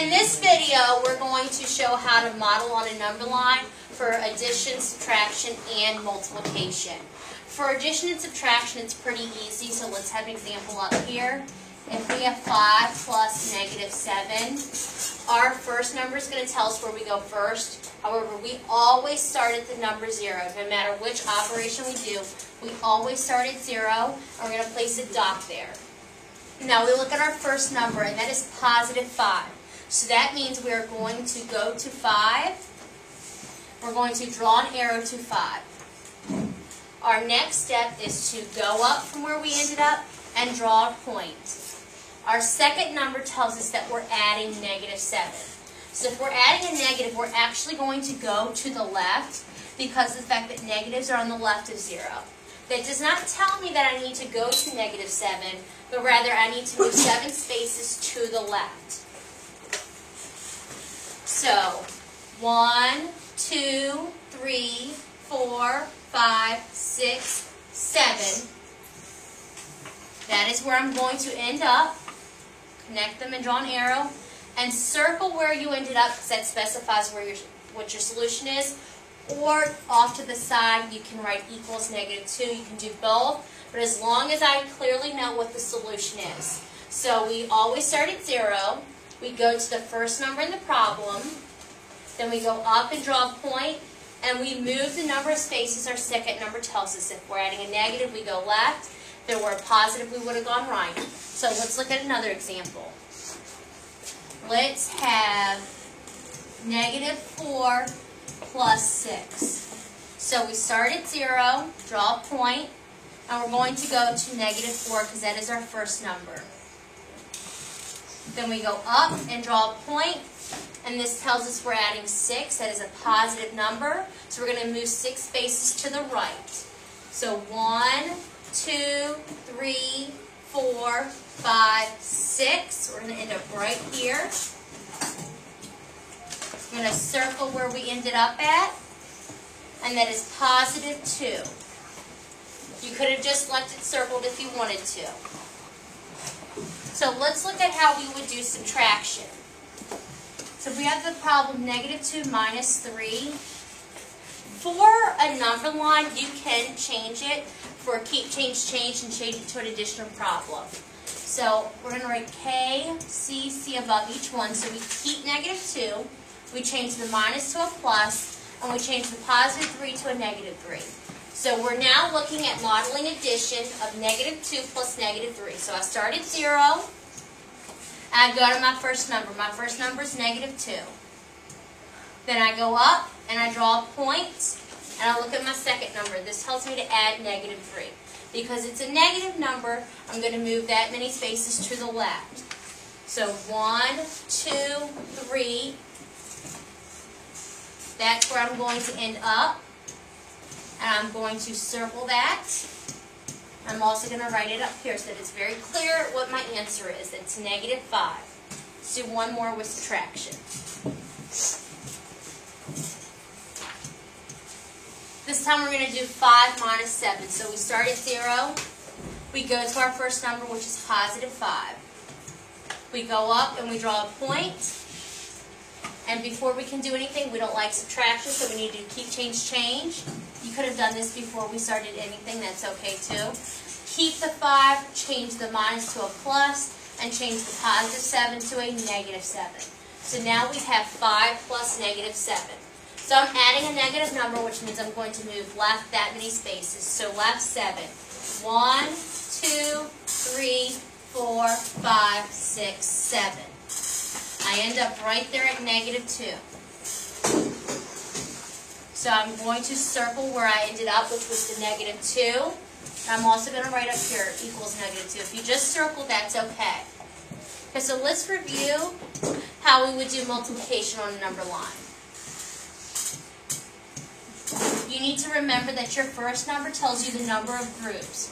In this video, we're going to show how to model on a number line for addition, subtraction, and multiplication. For addition and subtraction, it's pretty easy, so let's have an example up here. If we have 5 plus negative 7, our first number is going to tell us where we go first. However, we always start at the number 0. No matter which operation we do, we always start at 0, and we're going to place a dot there. Now we look at our first number, and that is positive 5. So that means we are going to go to 5. We're going to draw an arrow to 5. Our next step is to go up from where we ended up and draw a point. Our second number tells us that we're adding negative 7. So if we're adding a negative, we're actually going to go to the left because of the fact that negatives are on the left of 0. That does not tell me that I need to go to negative 7, but rather I need to move 7 spaces to the left. So 1, 2, 3, 4, 5, 6, 7. That is where I'm going to end up. Connect them and draw an arrow. And circle where you ended up because that specifies where what your solution is. Or off to the side, you can write equals negative 2. You can do both. But as long as I clearly know what the solution is. So we always start at 0. We go to the first number in the problem. Then we go up and draw a point. And we move the number of spaces our second number tells us. If we're adding a negative, we go left. If there were a positive, we would have gone right. So let's look at another example. Let's have negative 4 plus 6. So we start at 0, draw a point, and we're going to go to negative 4 because that is our first number. Then we go up and draw a point, and this tells us we're adding 6. That is a positive number. So we're going to move 6 spaces to the right. So 1, 2, 3, 4, 5, 6. We're going to end up right here. We're going to circle where we ended up at, and that is positive 2. You could have just left it circled if you wanted to. So let's look at how we would do subtraction. So if we have the problem negative 2 minus 3, for a number line, you can change it for keep, change, change, and change it to an additional problem. So we're going to write K, C, C above each one. So we keep negative 2, we change the minus to a plus, and we change the positive 3 to a negative 3. So we're now looking at modeling addition of negative 2 plus negative 3. So I start at 0, and I go to my first number. My first number is negative 2. Then I go up, and I draw a point, and I look at my second number. This tells me to add negative 3. Because it's a negative number, I'm going to move that many spaces to the left. So 1, 2, 3. That's where I'm going to end up. And I'm going to circle that. I'm also going to write it up here so that it's very clear what my answer is. It's negative 5. Let's do one more with subtraction. This time we're going to do 5 minus 7. So we start at 0. We go to our first number, which is positive 5. We go up and we draw a point. And before we can do anything, we don't like subtraction, so we need to keep, change, change. You could have done this before we started anything. That's okay too. Keep the 5, change the minus to a plus, and change the positive 7 to a negative 7. So now we have 5 plus negative 7. So I'm adding a negative number, which means I'm going to move left that many spaces. So left 7. 1, 2, 3, 4, 5, 6, 7. I end up right there at negative 2. So I'm going to circle where I ended up, which was the negative 2. I'm also going to write up here equals negative 2. If you just circle, that's okay. Okay, so let's review how we would do multiplication on a number line. You need to remember that your first number tells you the number of groups.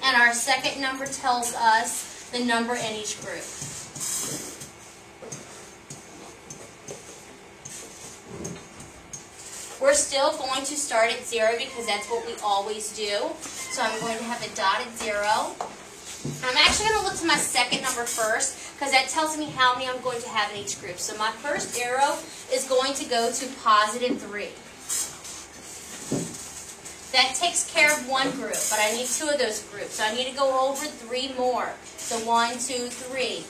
And our second number tells us the number in each group. We're still going to start at 0 because that's what we always do. So I'm going to have a dot at 0. I'm actually going to look to my second number first because that tells me how many I'm going to have in each group. So my first arrow is going to go to positive 3. That takes care of one group, but I need 2 of those groups. So I need to go over 3 more. So 1, 2, 3.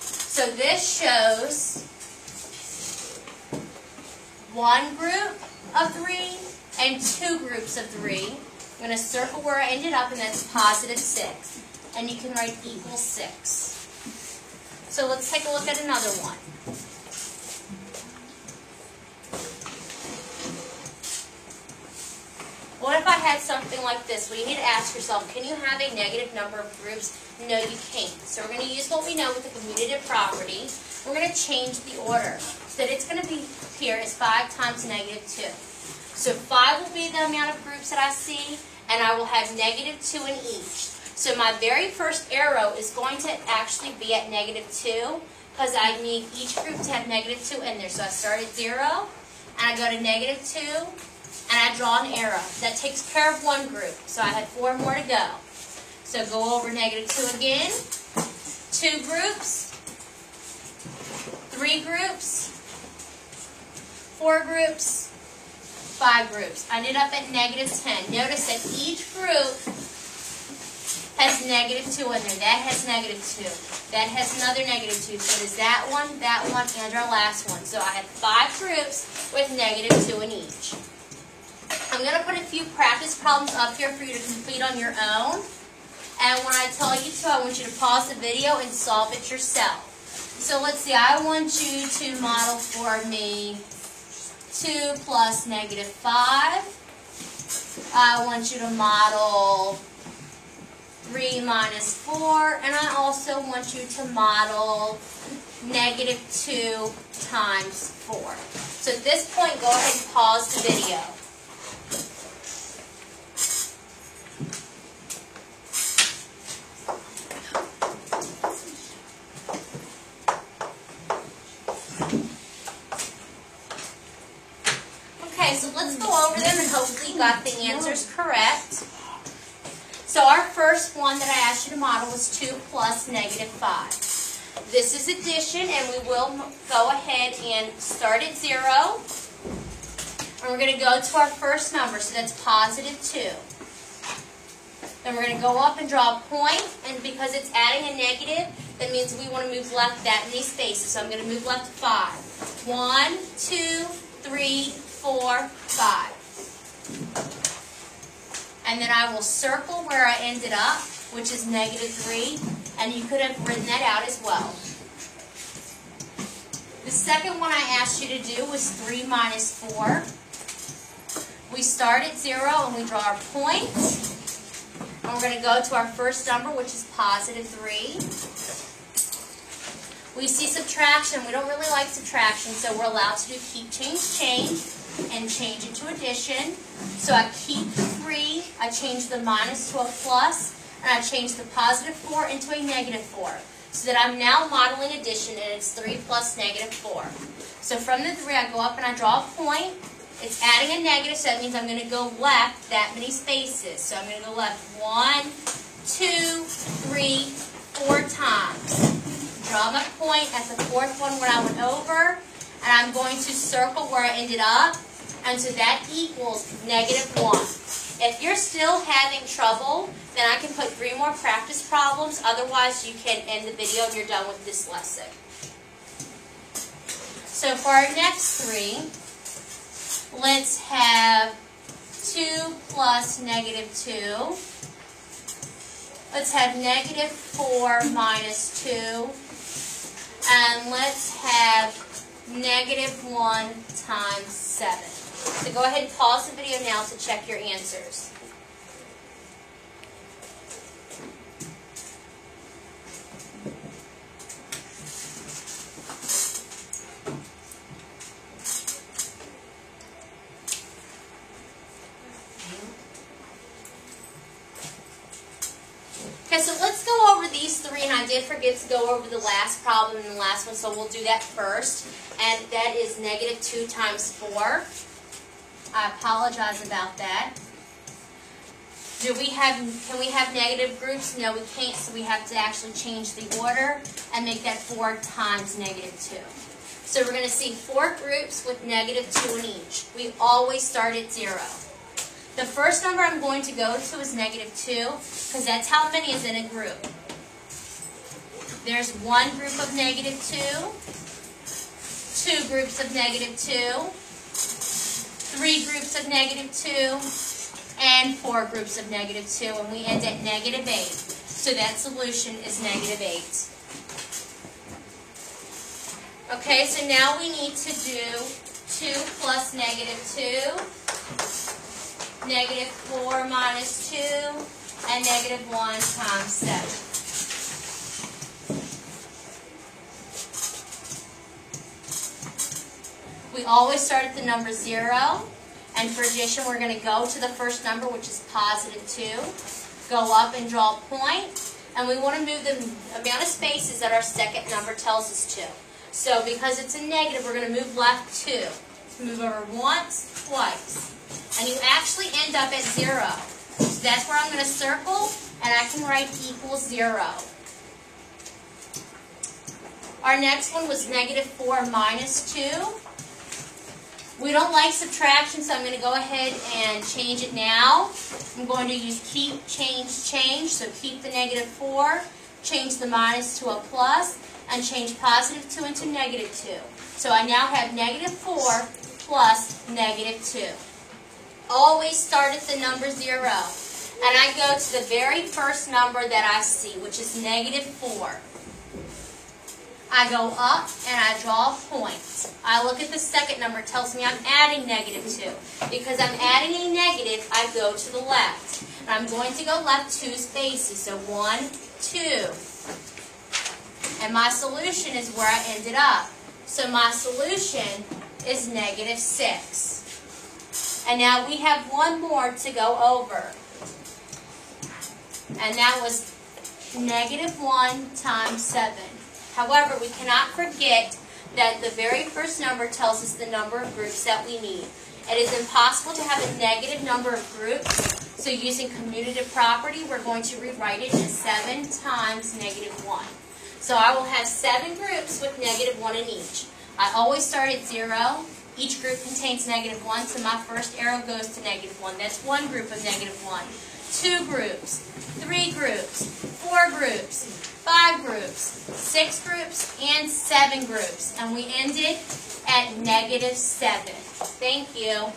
So this shows one group of 3 and 2 groups of 3. I'm going to circle where I ended up, and that's positive 6. And you can write equals 6. So let's take a look at another one. What if I had something like this? Well, you need to ask yourself, can you have a negative number of groups? No, you can't. So we're going to use what we know with the commutative property. We're going to change the order. So that it's going to be here is 5 times negative 2. So 5 will be the amount of groups that I see, and I will have negative 2 in each. So my very first arrow is going to actually be at negative 2 because I need each group to have negative 2 in there. So I start at 0, and I go to negative 2, and I draw an arrow. That takes care of one group. So I have 4 more to go. So go over negative 2 again. 2 groups. 3 groups. 4 groups. 5 groups. I ended up at negative 10. Notice that each group has negative 2 in there. That has negative 2. That has another negative 2. So there's that one, and our last one. So I have 5 groups with negative 2 in each. I'm going to put a few practice problems up here for you to complete on your own. And when I tell you to, I want you to pause the video and solve it yourself. So let's see, I want you to model for me 2 plus negative 5. I want you to model 3 minus 4. And I also want you to model negative 2 times 4. So at this point, go ahead and pause the video. Okay, so let's go over them and hopefully you got the answers correct. So our first one that I asked you to model was 2 plus negative 5. This is addition, and we will go ahead and start at 0. And we're going to go to our first number, so that's positive 2. Then we're going to go up and draw a point, and because it's adding a negative, that means we want to move left that many spaces. So I'm going to move left 5. 1, 2, 3, 4, 5. And then I will circle where I ended up, which is negative 3, and you could have written that out as well. The second one I asked you to do was 3 minus 4. We start at 0 and we draw our point. And we're going to go to our first number, which is positive 3. We see subtraction. We don't really like subtraction, so we're allowed to do keep, change, and change it to addition. So I keep the 3, I change the minus to a plus, and I change the positive 4 into a negative 4. So that I'm now modeling addition, and it's 3 plus negative 4. So from the 3, I go up and I draw a point. It's adding a negative, so that means I'm going to go left that many spaces. So I'm going to go left 1, 2, 3, 4 times. Draw my point at the 4th one when I went over, and I'm going to circle where I ended up, and so that equals negative 1. If you're still having trouble, then I can put 3 more practice problems. Otherwise, you can end the video and you're done with this lesson. So for our next 3, let's have 2 plus negative 2. Let's have negative 4 minus 2. And let's have negative 1 times 7. So go ahead and pause the video now to check your answers. Okay, so let's go over these 3, and I did forget to go over the last problem and the last one, so we'll do that first. And that is negative 2 times 4. I apologize about that. Can we have negative groups? No, we can't, so we have to actually change the order and make that 4 times negative 2. So we're going to see 4 groups with negative 2 in each. We always start at 0. The first number I'm going to go to is negative 2, because that's how many is in a group. There's 1 group of negative 2, 2 groups of negative 2, 3 groups of negative 2, and 4 groups of negative 2, and we end at negative 8. So that solution is negative 8. Okay, so now we need to do 2 plus negative 2, negative 4 minus 2, and negative 1 times 7. We always start at the number 0. And for addition, we're going to go to the first number, which is positive 2. Go up and draw a point. And we want to move the amount of spaces that our second number tells us to. So because it's a negative, we're going to move left 2. So move over once, twice. And you actually end up at 0. So that's where I'm going to circle, and I can write equals 0. Our next one was negative 4 minus 2. We don't like subtraction, so I'm going to go ahead and change it now. I'm going to use keep, change, change. So keep the negative 4, change the minus to a plus, and change positive 2 into negative 2. So I now have negative 4 plus negative 2. Always start at the number 0. And I go to the very first number that I see, which is negative 4. I go up and I draw a point. I look at the second number. It tells me I'm adding negative 2. Because I'm adding a negative, I go to the left. And I'm going to go left 2 spaces. So 1, 2. And my solution is where I ended up. So my solution is negative 6. And now we have one more to go over. And that was negative 1 times 7. However, we cannot forget that the very first number tells us the number of groups that we need. It is impossible to have a negative number of groups, so using commutative property, we're going to rewrite it as 7 times negative 1. So I will have 7 groups with negative 1 in each. I always start at 0. Each group contains negative 1, so my first arrow goes to negative 1. That's one group of negative 1. 2 groups, 3 groups, 4 groups, 5 groups, 6 groups, and 7 groups. And we ended at negative 7. Thank you.